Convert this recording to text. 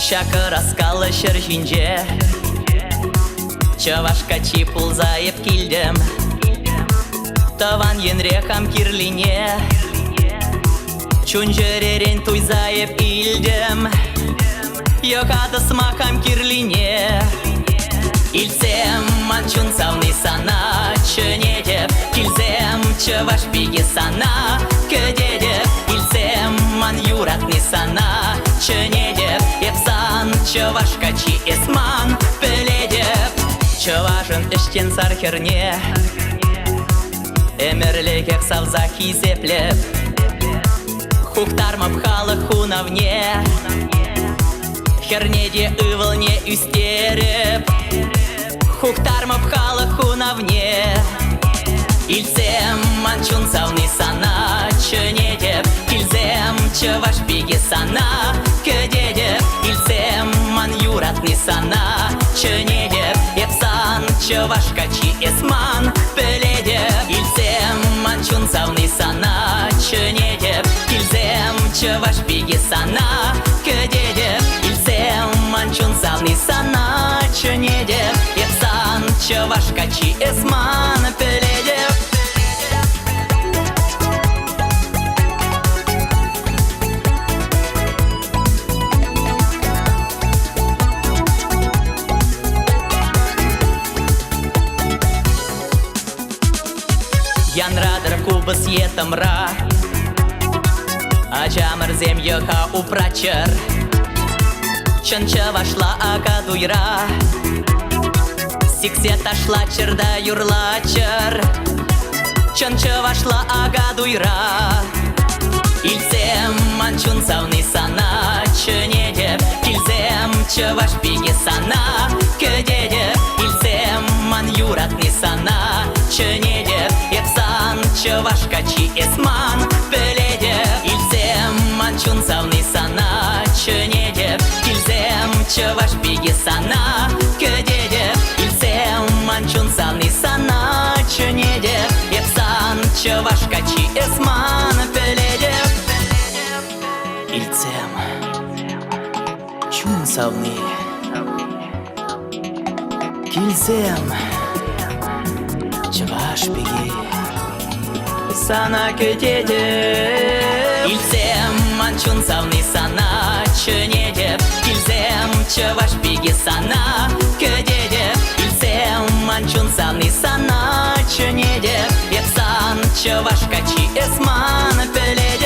Шакыр аскалы шыржинже Чавашка чипулзайып килдем Таван енрехам кирлине Чунжеререн туйзайып илдем Йокады смакам кирлине Илсем манчун савны сана Чөнедеп килзем чаваш биге сана Көдедеп илсем ман юратны сана Чөнедеп епсан чавашка чи эсман Пеледеп чавашын іштен сархерне Эмерлегек савза хизеплеп Хуктармап халы хунавне Хернеде ывылне үстереп Хуктармап халы хунавне Илсем манчун савны сана Чөнедеп килзем чаваш биге сана Көдедеп илсем ман юратны сана Чөнедеп епсан чавашка чи эсман Пеледеп илсем манчун савны сана Чөнедеп килзем чаваш биге сана Көдедеп илсем манчун савны сана Чөнедеп епсан чавашка чи эсман Пеледеп Янрадыр кубыс етымра Ачамырзем йыха упрачыр Чынчы вашла ака дуйра Сиксе ташла чырда юрлачыр Чынчы вашла ага дуйра Илсем манчун савны сана Чөнедеп килзем чаваш биге сана Көдедеп илсем ман юратны сана Чөнедеп епсан чавашка чи эсман Пеледеп илсем манчун савны сана Чөнедеп килзем чаваш биге сана Көдедеп илсем манчун савны сана Чөнедеп епсан чавашка чи эсман Пеледеп Илсем чун савны килзем чаваш биге сана Көдедеп илсем манчун савны сана Чөнедеп килзем чаваш биге сана Көдедеп илсем манчун савны сана Чөнедеп епсан чавашка чи эсман Пеледеп